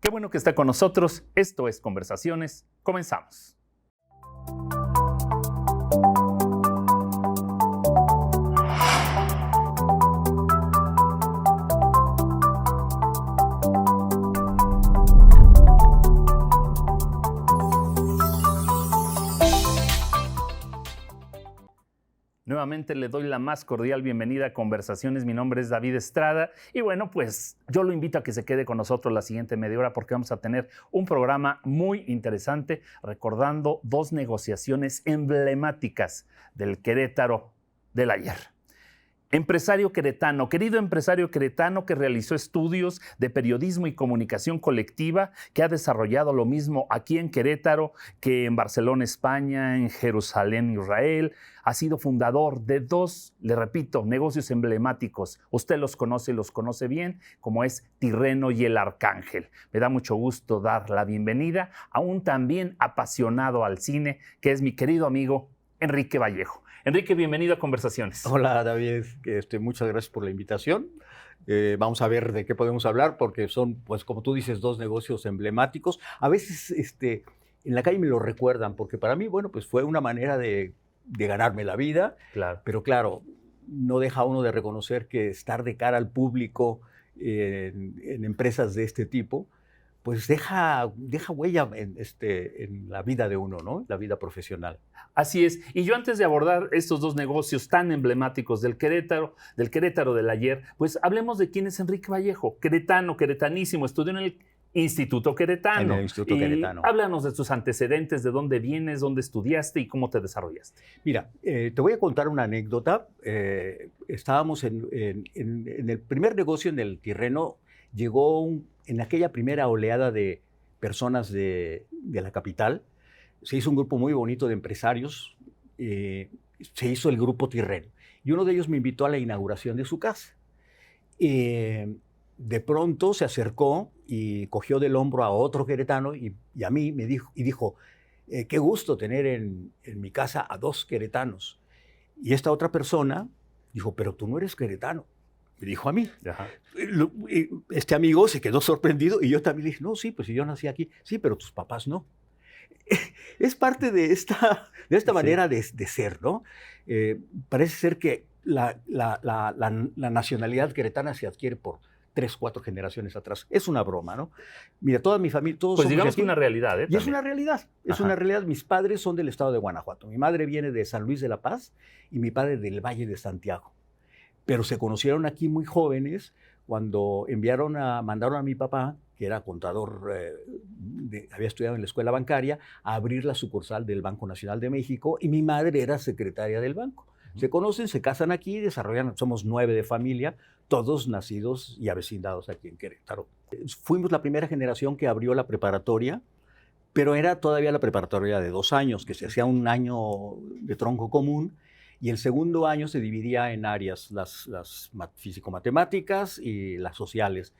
Qué bueno que está con nosotros. Esto es Conversaciones. Comenzamos. Nuevamente le doy la más cordial bienvenida a Conversaciones. Mi nombre es David Estrada y bueno, pues yo lo invito a que se quede con nosotros la siguiente media hora porque vamos a tener un programa muy interesante recordando dos negociaciones emblemáticas del Querétaro del ayer. Empresario queretano, querido empresario queretano que realizó estudios de periodismo y comunicación colectiva, que ha desarrollado lo mismo aquí en Querétaro que en Barcelona, España, en Jerusalén, Israel. Ha sido fundador de dos, le repito, negocios emblemáticos. Usted los conoce y los conoce bien, como es Tirreno y El Arcángel. Me da mucho gusto dar la bienvenida a un también apasionado al cine, que es mi querido amigo Enrique Vallejo. Enrique, bienvenido a Conversaciones. Hola, David. Muchas gracias por la invitación. Vamos a ver de qué podemos hablar, porque son, pues, como tú dices, dos negocios emblemáticos. A veces en la calle me lo recuerdan, porque para mí, bueno, pues fue una manera de ganarme la vida. Claro. Pero claro, no deja uno de reconocer que estar de cara al público en empresas de este tipo, pues deja huella en la vida de uno, ¿no? La vida profesional. Así es. Y yo antes de abordar estos dos negocios tan emblemáticos del Querétaro del ayer, pues hablemos de quién es Enrique Vallejo, queretano, queretanísimo, estudió en el Instituto Queretano. En el Instituto Queretano. Háblanos de tus antecedentes, de dónde vienes, dónde estudiaste y cómo te desarrollaste. Mira, te voy a contar una anécdota. Estábamos en el primer negocio en el Tirreno. Llegó en aquella primera oleada de personas de la capital. Se hizo un grupo muy bonito de empresarios. Se hizo el grupo Tirreno. Y uno de ellos me invitó a la inauguración de su casa. De pronto se acercó y cogió del hombro a otro queretano y a mí me dijo, qué gusto tener en mi casa a dos queretanos. Y esta otra persona dijo, pero tú no eres queretano. Me dijo a mí. Ajá. Este amigo se quedó sorprendido y yo también le dije, no, sí, pues yo nací aquí. Sí, pero tus papás no. Es parte de esta manera de ser, ¿no? Parece ser que la nacionalidad queretana se adquiere por 3, 4 generaciones atrás. Es una broma, ¿no? Mira, toda mi familia, todos pues somos digamos aquí. que una realidad, ¿eh? Y es una realidad, es una realidad. Mis padres son del estado de Guanajuato. Mi madre viene de San Luis de la Paz y mi padre del Valle de Santiago. Pero se conocieron aquí muy jóvenes cuando mandaron a mi papá, que era contador, había estudiado en la escuela bancaria, a abrir la sucursal del Banco Nacional de México, y mi madre era secretaria del banco. Se conocen, se casan aquí, somos 9 de familia, todos nacidos y avecindados aquí en Querétaro. Fuimos la primera generación que abrió la preparatoria, pero era todavía la preparatoria de 2 años, que se hacía un año de tronco común, y el segundo año se dividía en áreas, las físico-matemáticas y las sociales.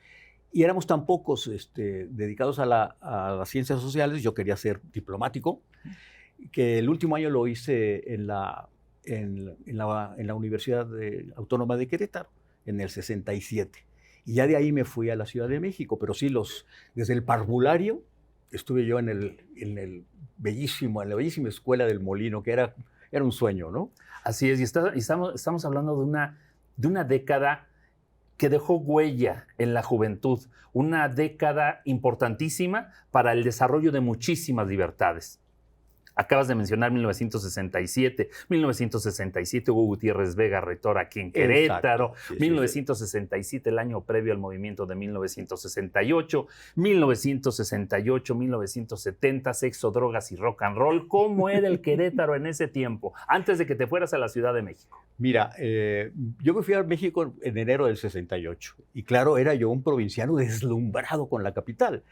Y éramos tan pocos dedicados a las ciencias sociales, yo quería ser diplomático, que el último año lo hice en la Universidad Autónoma de Querétaro, en el 67. Y ya de ahí me fui a la Ciudad de México, pero sí, desde el parvulario estuve yo en la bellísima escuela del Molino, que era un sueño, ¿no? Así es, y estamos hablando de una década que dejó huella en la juventud, una década importantísima para el desarrollo de muchísimas libertades. Acabas de mencionar 1967. 1967 Hugo Gutiérrez Vega, rector aquí en Querétaro. Sí, 1967, el año previo al movimiento de 1968. 1968, 1970, sexo, drogas y rock and roll. ¿Cómo era el Querétaro en ese tiempo, antes de que te fueras a la Ciudad de México? Mira, yo me fui a México en enero del 68. Y claro, era yo un provinciano deslumbrado con la capital.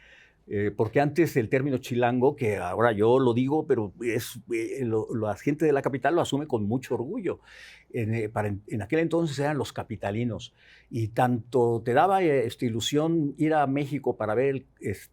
Porque antes el término chilango, que ahora yo lo digo, pero la gente de la capital lo asume con mucho orgullo. En aquel entonces eran los capitalinos. Y tanto te daba ilusión ir a México para ver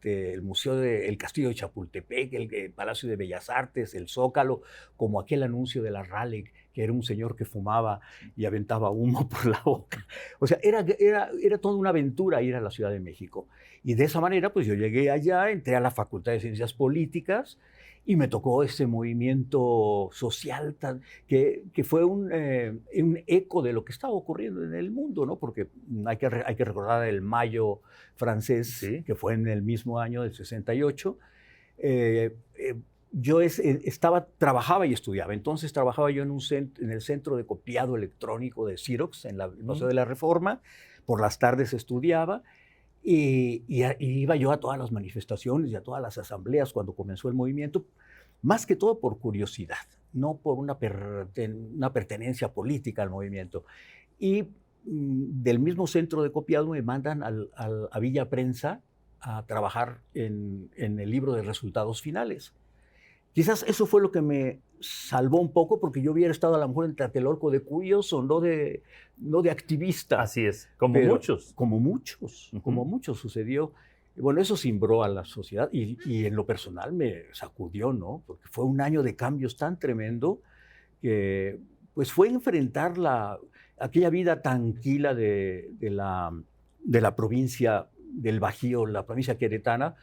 el museo el Castillo de Chapultepec, el Palacio de Bellas Artes, el Zócalo, como aquel anuncio de la Raleigh que era un señor que fumaba y aventaba humo por la boca. O sea, era toda una aventura ir a la Ciudad de México. Y de esa manera, pues yo llegué allá, entré a la Facultad de Ciencias Políticas y me tocó ese movimiento social que fue un eco de lo que estaba ocurriendo en el mundo, ¿no? Porque hay que recordar el Mayo francés, Sí. que fue en el mismo año del 68. Yo trabajaba y estudiaba. Entonces trabajaba yo en el centro de copiado electrónico de Xerox, en el Museo de la Reforma. Por las tardes estudiaba y iba yo a todas las manifestaciones y a todas las asambleas cuando comenzó el movimiento, más que todo por curiosidad, no por una pertenencia política al movimiento. Y del mismo centro de copiado me mandan a Villa Prensa a trabajar en el libro de resultados finales. Quizás eso fue lo que me salvó un poco, porque yo hubiera estado a lo mejor en Tlatelolco de curioso, no de activista. Así es, como muchos. Como muchos sucedió. Bueno, eso cimbró a la sociedad y en lo personal me sacudió, ¿no? Porque fue un año de cambios tan tremendo que pues fue enfrentar aquella vida tranquila de la provincia del Bajío, la provincia queretana.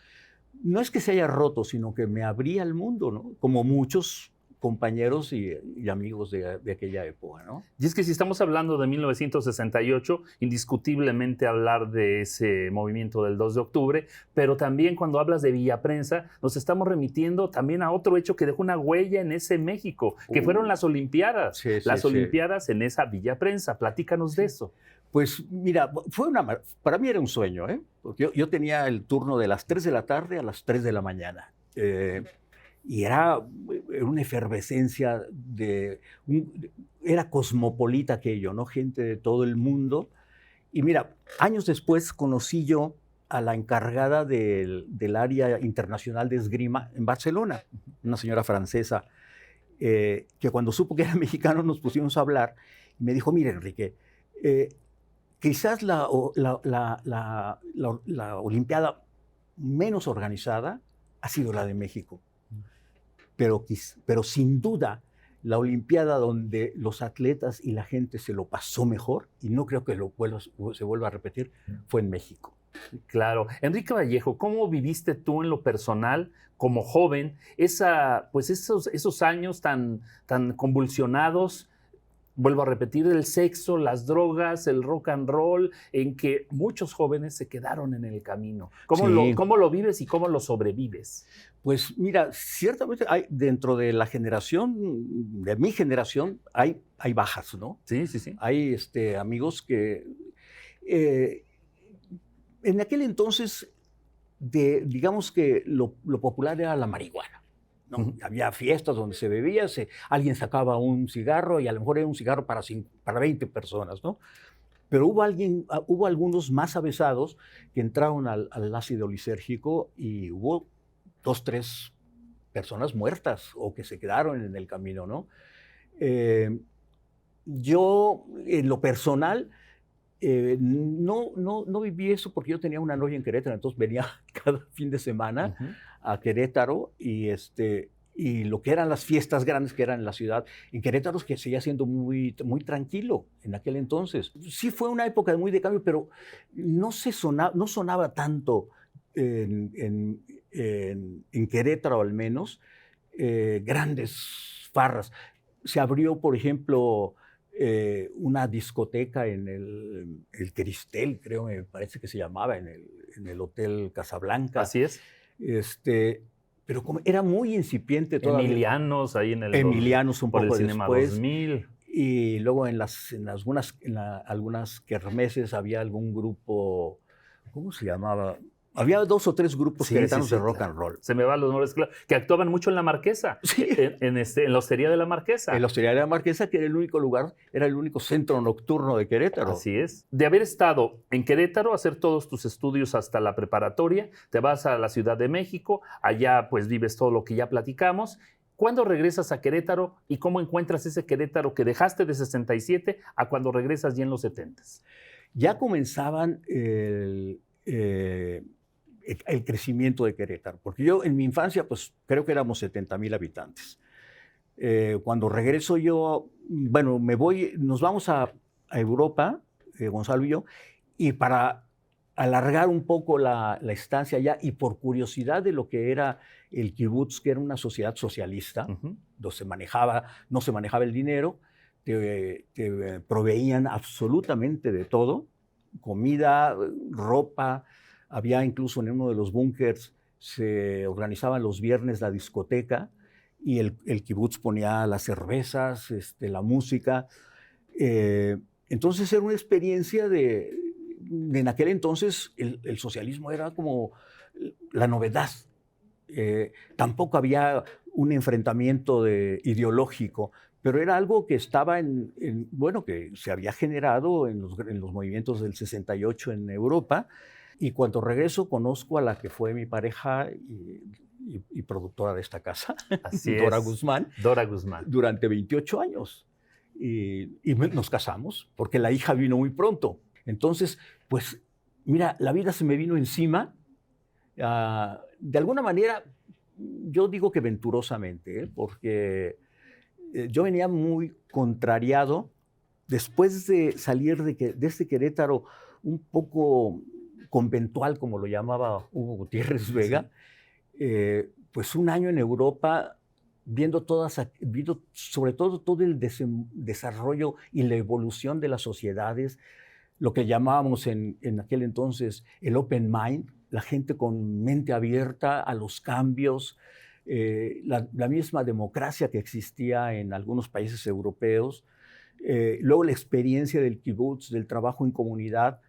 No es que se haya roto, sino que me abría al mundo, ¿no? Como muchos compañeros y amigos de aquella época, ¿no? Y es que si estamos hablando de 1968, indiscutiblemente hablar de ese movimiento del 2 de octubre, pero también cuando hablas de Villa Prensa, nos estamos remitiendo también a otro hecho que dejó una huella en ese México, que fueron las Olimpiadas. Sí, las sí, Olimpiadas en esa Villa Prensa. Platícanos de eso. Pues mira, para mí era un sueño, ¿eh? Porque yo tenía el turno de las 3 de la tarde a las 3 de la mañana. Y era una efervescencia era cosmopolita aquello, ¿no? Gente de todo el mundo. Y mira, años después conocí yo a la encargada del área internacional de esgrima en Barcelona, una señora francesa, que cuando supo que era mexicano nos pusimos a hablar y me dijo, mire, Enrique, quizás la Olimpiada menos organizada ha sido la de México. Pero sin duda, la Olimpiada donde los atletas y la gente se lo pasó mejor, y no creo que se vuelva a repetir, fue en México. Claro. Enrique Vallejo, ¿cómo viviste tú en lo personal, como joven, esos años tan convulsionados? Vuelvo a repetir, el sexo, las drogas, el rock and roll, en que muchos jóvenes se quedaron en el camino. ¿Cómo lo vives y cómo lo sobrevives? Pues mira, ciertamente dentro de de mi generación, hay bajas, ¿no? Sí, sí, sí. Hay amigos que en aquel entonces, digamos que lo popular era la marihuana, ¿no? Uh-huh. Había fiestas donde se bebía, alguien sacaba un cigarro y a lo mejor era un cigarro para 20 personas, ¿no? Pero hubo algunos más avesados que entraron al ácido lisérgico y hubo 2, 3 personas muertas o que se quedaron en el camino, ¿no? Yo, en lo personal, no viví eso porque yo tenía una novia en Querétaro, entonces venía cada fin de semana a Querétaro y lo que eran las fiestas grandes que eran en la ciudad, en Querétaro, que seguía siendo muy, muy tranquilo en aquel entonces. Sí fue una época muy de cambio, pero no sonaba tanto en Querétaro al menos, grandes farras. Se abrió, por ejemplo, una discoteca en el Cristel, creo, me parece que se llamaba, en el Hotel Casablanca. Así es. Pero como era muy incipiente todavía. Emilianos, ahí en el... Emilianos un por poco el Cinema después. 2000. Y luego en algunas kermeses había algún grupo, ¿cómo se llamaba? Había 2 o 3 grupos queretanos de rock and roll. Se me van los nombres, claro, que actuaban mucho en La Marquesa, sí. en la Hostería de La Marquesa. En la Hostería de La Marquesa, que era el único centro nocturno de Querétaro. Así es. De haber estado en Querétaro, hacer todos tus estudios hasta la preparatoria, te vas a la Ciudad de México, allá pues vives todo lo que ya platicamos. ¿Cuándo regresas a Querétaro y cómo encuentras ese Querétaro que dejaste de 67 a cuando regresas ya en los 70s? Ya comenzaban el crecimiento de Querétaro, porque yo en mi infancia pues creo que éramos 70,000 habitantes. Cuando regreso yo, bueno, nos vamos a Europa, Gonzalo y yo, y para alargar un poco la estancia allá y por curiosidad de lo que era el kibutz, que era una sociedad socialista, donde no se manejaba el dinero, te proveían absolutamente de todo, comida, ropa, había incluso en uno de los búnkers, se organizaban los viernes la discoteca y el kibutz ponía las cervezas, la música. Entonces era una experiencia en aquel entonces el socialismo era como la novedad. Tampoco había un enfrentamiento ideológico, pero era algo que estaba bueno, que se había generado en los movimientos del 68 en Europa. Y cuando regreso conozco a la que fue mi pareja y productora de esta casa, Así Dora es. Guzmán. Dora Guzmán. Durante 28 años. Y nos casamos, porque la hija vino muy pronto. Entonces, pues, mira, la vida se me vino encima. De alguna manera, yo digo que venturosamente, porque yo venía muy contrariado después de salir de este Querétaro un poco conventual, como lo llamaba Hugo Gutiérrez Vega, pues un año en Europa viendo sobre todo el desarrollo y la evolución de las sociedades, lo que llamábamos en aquel entonces el open mind, la gente con mente abierta a los cambios, la misma democracia que existía en algunos países europeos, luego la experiencia del kibutz, del trabajo en comunidad,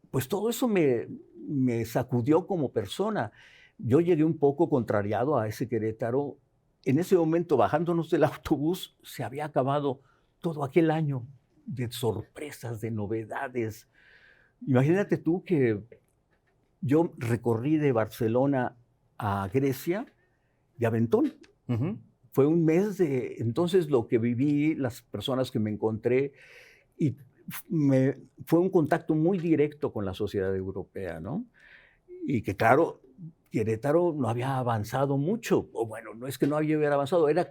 pues todo eso me sacudió como persona. Yo llegué un poco contrariado a ese Querétaro. En ese momento, bajándonos del autobús, se había acabado todo aquel año de sorpresas, de novedades. Imagínate tú que yo recorrí de Barcelona a Grecia de aventón. Fue un mes entonces lo que viví, las personas que me encontré, y fue un contacto muy directo con la sociedad europea, ¿no? Y que claro, Querétaro no había avanzado mucho, o bueno, no es que no hubiera avanzado, era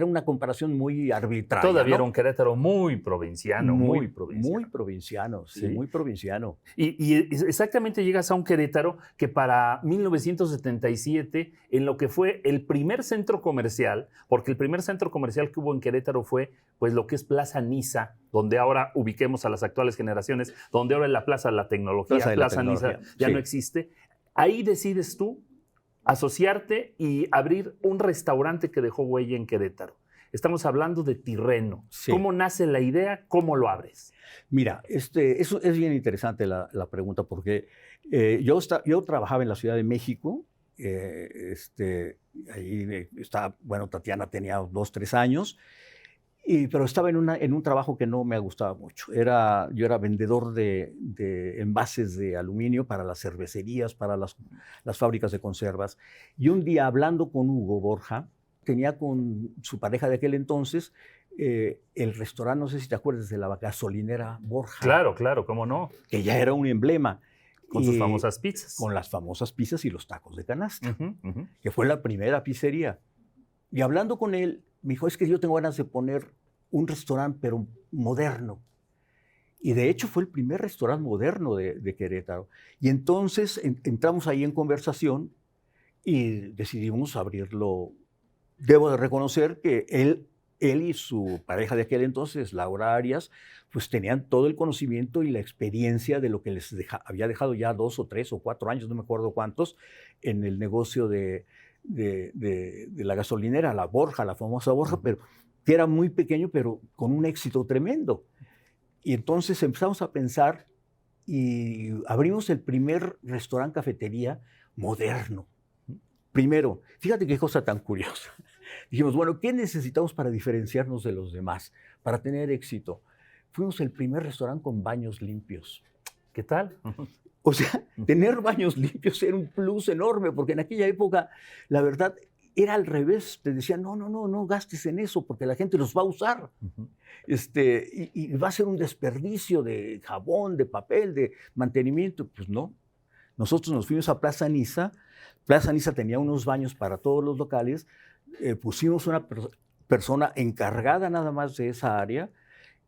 una comparación muy arbitraria. Todavía ¿no? era un Querétaro muy provinciano, muy provinciano. Muy provinciano, sí, muy provinciano. Y exactamente llegas a un Querétaro que para 1977, en lo que fue el primer centro comercial, porque el primer centro comercial que hubo en Querétaro fue pues lo que es Plaza Niza, donde ahora ubiquemos a las actuales generaciones, donde ahora es la Plaza de la Tecnología, Plaza Niza ya no existe. Ahí decides tú asociarte y abrir un restaurante que dejó huella en Querétaro. Estamos hablando de Tirreno. Sí. ¿Cómo nace la idea? ¿Cómo lo abres? Mira, eso es bien interesante la pregunta, porque yo trabajaba en la Ciudad de México. Ahí estaba, bueno, Tatiana tenía 2, 3 años. Pero estaba en un trabajo que no me gustaba mucho. Yo era vendedor de envases de aluminio para las cervecerías, para las fábricas de conservas. Y un día, hablando con Hugo Borja, tenía con su pareja de aquel entonces el restaurante, no sé si te acuerdas, de la gasolinera Borja. Claro, cómo no. Que ya era un emblema. Con sus famosas pizzas. Con las famosas pizzas y los tacos de canasta, que fue la primera pizzería. Y hablando con él, me dijo, es que yo tengo ganas de poner un restaurante, pero moderno. Y de hecho fue el primer restaurante moderno de Querétaro. Y entonces entramos ahí en conversación y decidimos abrirlo. Debo de reconocer que él y su pareja de aquel entonces, Laura Arias, pues tenían todo el conocimiento y la experiencia de lo que les había dejado ya 2 o 3 o 4 años, no me acuerdo cuántos, en el negocio de la gasolinera, la Borja, la famosa Borja, pero que era muy pequeño, pero con un éxito tremendo. Y entonces empezamos a pensar y abrimos el primer restaurante cafetería moderno. Primero, fíjate qué cosa tan curiosa. Dijimos, bueno, ¿qué necesitamos para diferenciarnos de los demás, para tener éxito? Fuimos el primer restaurante con baños limpios. ¿Qué tal? O sea, tener baños limpios era un plus enorme, porque en aquella época, la verdad, era al revés. Te decían, no gastes en eso, porque la gente los va a usar. Y va a ser un desperdicio de jabón, de papel, de mantenimiento. Pues no. Nosotros nos fuimos a Plaza Niza. Plaza Niza tenía unos baños para todos los locales, pusimos una persona encargada nada más de esa área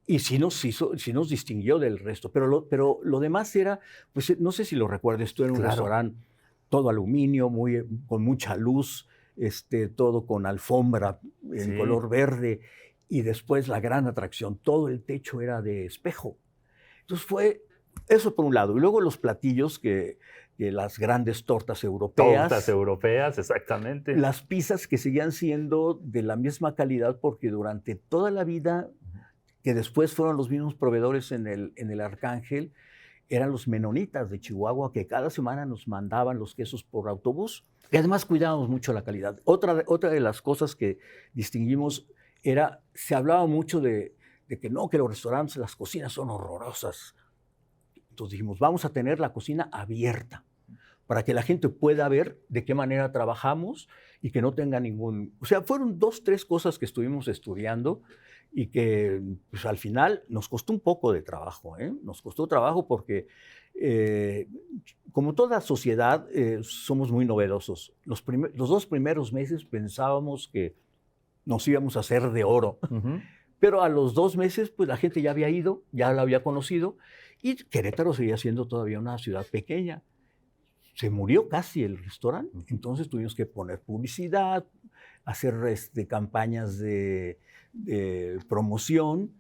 y sí nos distinguió del resto. Pero lo demás era, pues no sé si lo recuerdas, tú, era un restaurante todo aluminio, con mucha luz, todo con alfombra en color verde, y después la gran atracción, todo el techo era de espejo. Entonces fue eso por un lado. Y luego los platillos, que las grandes tortas europeas. Tortas europeas, exactamente. Las pizzas que seguían siendo de la misma calidad, porque durante toda la vida, que después fueron los mismos proveedores en el Arcángel, eran los menonitas de Chihuahua, que cada semana nos mandaban los quesos por autobús. Y además cuidábamos mucho la calidad. Otra de las cosas que distinguimos era, se hablaba mucho de que no, que los restaurantes, las cocinas son horrorosas. Entonces dijimos, vamos a tener la cocina abierta para que la gente pueda ver de qué manera trabajamos y que no tenga ningún... O sea, fueron 2, 3 cosas que estuvimos estudiando y que pues, al final nos costó un poco de trabajo. Nos costó trabajo porque, como toda sociedad, somos muy novedosos. Los 2 primeros meses pensábamos que nos íbamos a hacer de oro. Pero a los 2 meses, pues la gente ya había ido, ya la había conocido, y Querétaro seguía siendo todavía una ciudad pequeña. Se murió casi el restaurante, entonces tuvimos que poner publicidad, hacer campañas de promoción,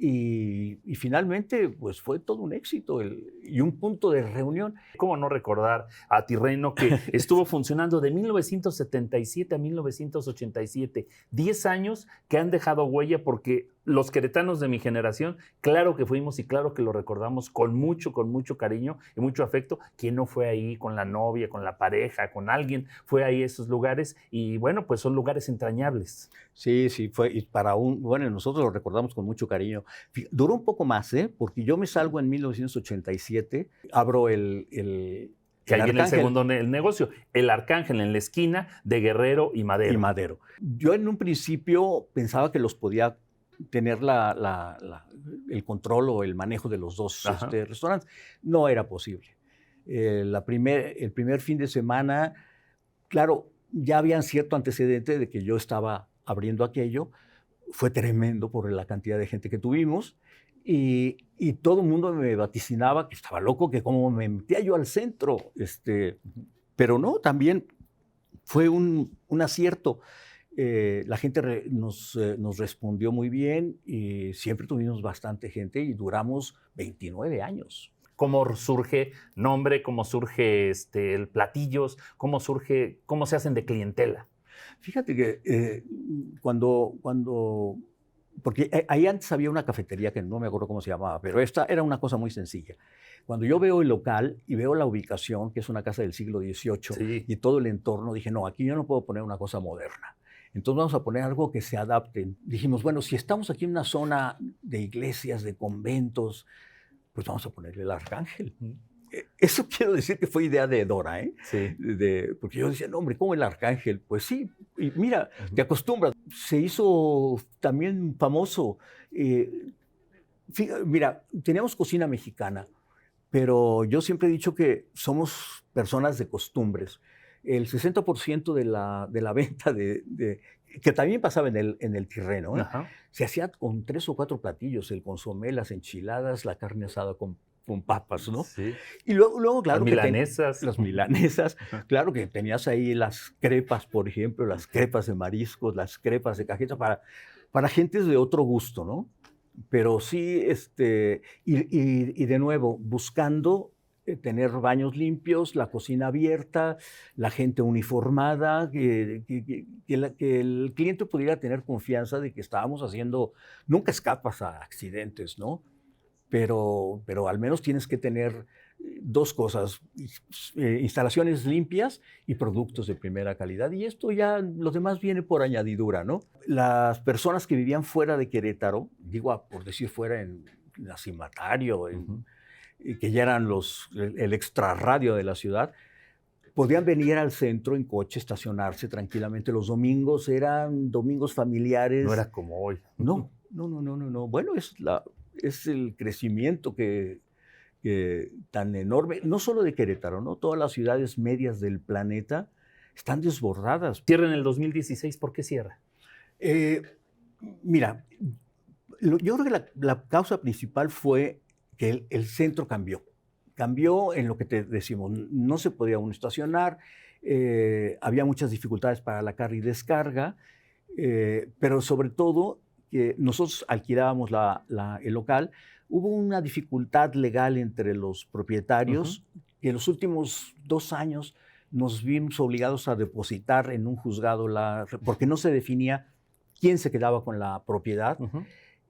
y finalmente pues fue todo un éxito y un punto de reunión. ¿Cómo no recordar a Tirreno, que estuvo funcionando de 1977 a 1987? 10 años que han dejado huella, porque los queretanos de mi generación, claro que fuimos y claro que lo recordamos con mucho cariño y mucho afecto. ¿Quién no fue ahí con la novia, con la pareja, con alguien? Fue ahí a esos lugares y bueno, pues son lugares entrañables. Sí, fue, y bueno, nosotros lo recordamos con mucho cariño. Duró un poco más, porque yo me salgo en 1987, abro que ahí viene el segundo negocio, el Arcángel, en la esquina de Guerrero y Madero. Yo en un principio pensaba que los podía tener el control o el manejo de los 2 restaurantes. No era posible. El primer fin de semana, claro, ya habían cierto antecedente de que yo estaba abriendo aquello. Fue tremendo por la cantidad de gente que tuvimos, y todo el mundo me vaticinaba que estaba loco, que cómo me metía yo al centro. Pero no, también fue un acierto. La gente nos respondió muy bien y siempre tuvimos bastante gente y duramos 29 años. ¿Cómo surge nombre? ¿Cómo surge platillos? ¿Cómo se hacen de clientela? Fíjate que porque ahí antes había una cafetería que no me acuerdo cómo se llamaba, pero esta era una cosa muy sencilla. Cuando yo veo el local y veo la ubicación, que es una casa del siglo XVIII, y todo el entorno, dije, no, aquí yo no puedo poner una cosa moderna. Entonces vamos a poner algo que se adapte. Dijimos, bueno, si estamos aquí en una zona de iglesias, de conventos, pues vamos a ponerle el Arcángel. Eso quiero decir que fue idea de Dora, Sí. Porque yo decía, no, hombre, ¿cómo el Arcángel? Pues sí, y mira, te acostumbras. Se hizo también famoso. Mira, teníamos cocina mexicana, pero yo siempre he dicho que somos personas de costumbres. El 60% de la venta que también pasaba en el Tirreno, se hacía con 3 o 4 platillos: el consomé, las enchiladas, la carne asada con papas, ¿no? Sí. Y luego claro, las milanesas. Claro que tenías ahí las crepas, por ejemplo, las crepas de mariscos, las crepas de cajeta para gentes de otro gusto, ¿no? Pero sí, y de nuevo, buscando tener baños limpios, la cocina abierta, la gente uniformada, que el cliente pudiera tener confianza de que estábamos haciendo, nunca escapas a accidentes, ¿no? Pero al menos tienes que tener 2 cosas: instalaciones limpias y productos de primera calidad. Y esto ya, lo demás viene por añadidura, ¿no? Las personas que vivían fuera de Querétaro, digo, por decir fuera, en Acimatario, que ya eran el extrarradio de la ciudad, podían venir al centro en coche, estacionarse tranquilamente. Los domingos eran domingos familiares. No era como hoy. No. Bueno, es el crecimiento que tan enorme, no solo de Querétaro, ¿no? Todas las ciudades medias del planeta están desbordadas. Cierra en el 2016, ¿por qué cierra? Mira, yo creo que la causa principal fue que el centro cambió. Cambió en lo que te decimos, no se podía uno estacionar, había muchas dificultades para la carga y descarga, pero sobre todo que nosotros alquilábamos el local, hubo una dificultad legal entre los propietarios y en los últimos 2 años nos vimos obligados a depositar en un juzgado porque no se definía quién se quedaba con la propiedad.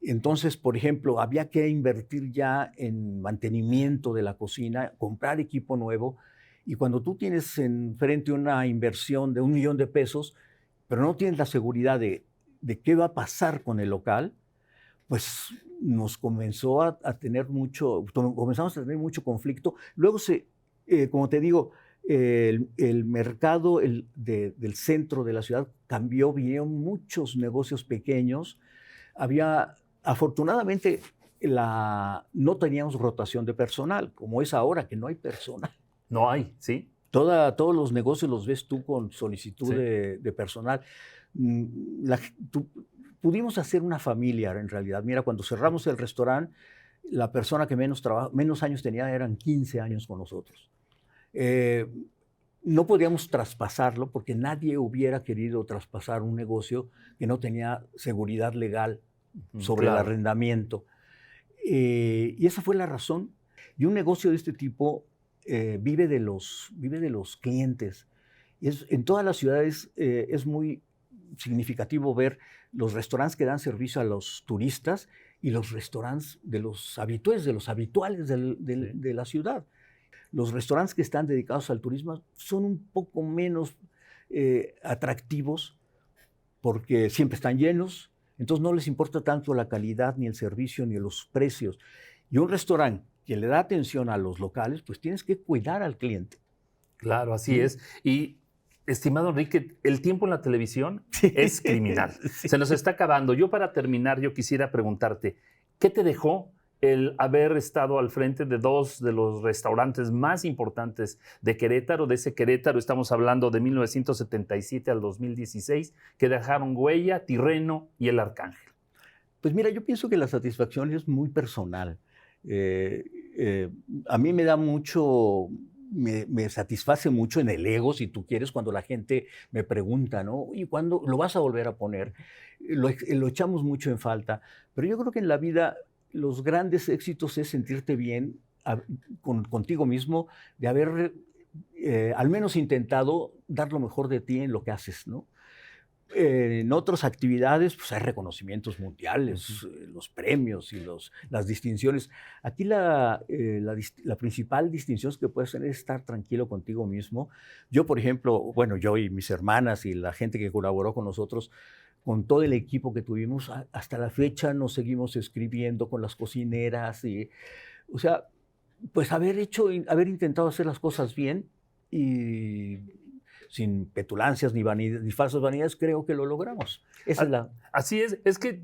Entonces, por ejemplo, había que invertir ya en mantenimiento de la cocina, comprar equipo nuevo, y cuando tú tienes enfrente una inversión de $1 millón, pero no tienes la seguridad de qué va a pasar con el local, pues nos comenzamos a tener mucho conflicto. Luego, como te digo, el mercado del centro de la ciudad cambió, vinieron muchos negocios pequeños. Afortunadamente, no teníamos rotación de personal, como es ahora, que no hay personal. No hay, ¿sí? Todos los negocios los ves tú con solicitud de personal. Pudimos hacer una familia, en realidad. Mira, cuando cerramos el restaurante, la persona que menos años tenía eran 15 años con nosotros. No podíamos traspasarlo porque nadie hubiera querido traspasar un negocio que no tenía seguridad legal sobre el arrendamiento. Y esa fue la razón. Y un negocio de este tipo vive de los clientes. Y en todas las ciudades es muy significativo ver los restaurantes que dan servicio a los turistas y los restaurantes de los habituales de la ciudad. Los restaurantes que están dedicados al turismo son un poco menos atractivos porque siempre están llenos, entonces no les importa tanto la calidad, ni el servicio, ni los precios. Y un restaurante que le da atención a los locales, pues tienes que cuidar al cliente. Claro, así es. Y, estimado Enrique, el tiempo en la televisión es criminal. Se nos está acabando. Yo, para terminar, yo quisiera preguntarte, ¿qué te dejó el haber estado al frente de 2 de los restaurantes más importantes de Querétaro? De ese Querétaro estamos hablando de 1977 al 2016, que dejaron huella, Tirreno y El Arcángel. Pues mira, yo pienso que la satisfacción es muy personal. A mí me da mucho, me satisface mucho en el ego, si tú quieres, cuando la gente me pregunta, ¿no? ¿Y cuándo lo vas a volver a poner? Lo echamos mucho en falta, pero yo creo que en la vida los grandes éxitos es sentirte bien contigo mismo, de haber al menos intentado dar lo mejor de ti en lo que haces, ¿no? En otras actividades, pues hay reconocimientos mundiales, los premios y las distinciones. Aquí la principal distinción que puedes tener es estar tranquilo contigo mismo. Yo, por ejemplo, bueno, yo y mis hermanas y la gente que colaboró con nosotros, con todo el equipo que tuvimos, hasta la fecha nos seguimos escribiendo con las cocineras. O sea, pues haber intentado hacer las cosas bien y sin petulancias ni falsas vanidades, creo que lo logramos. Así es que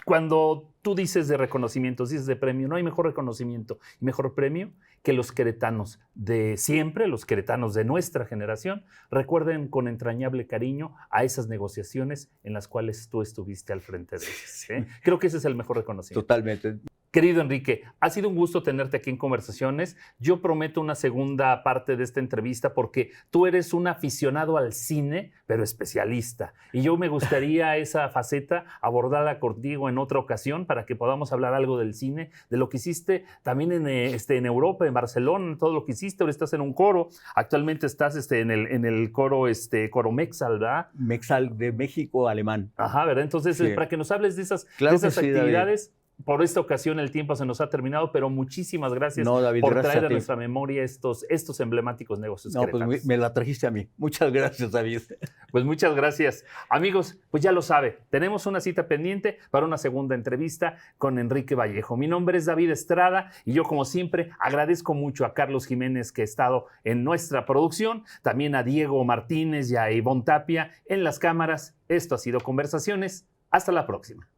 cuando tú dices de reconocimientos, dices de premio, no hay mejor reconocimiento y mejor premio que los queretanos de siempre, los queretanos de nuestra generación, recuerden con entrañable cariño a esas negociaciones en las cuales tú estuviste al frente de ellas, ¿eh? Creo que ese es el mejor reconocimiento. Totalmente. Querido Enrique, ha sido un gusto tenerte aquí en Conversaciones. Yo prometo una segunda parte de esta entrevista porque tú eres un aficionado al cine, pero especialista. Y yo me gustaría esa faceta abordarla contigo en otra ocasión para que podamos hablar algo del cine, de lo que hiciste también en Europa, en Barcelona, todo lo que hiciste. Ahora estás en un coro. Actualmente estás en el coro, coro Mexal, ¿verdad? Mexal de México alemán. Ajá, ¿verdad? Entonces, sí, para que nos hables de esas actividades. David. Por esta ocasión el tiempo se nos ha terminado, pero muchísimas gracias, David, por traer a nuestra memoria estos emblemáticos negocios queretanos. Pues me la trajiste a mí. Muchas gracias, David. Pues muchas gracias. Amigos, pues ya lo sabe, tenemos una cita pendiente para una segunda entrevista con Enrique Vallejo. Mi nombre es David Estrada y yo, como siempre, agradezco mucho a Carlos Jiménez, que ha estado en nuestra producción, también a Diego Martínez y a Ivonne Tapia en las cámaras. Esto ha sido Conversaciones. Hasta la próxima.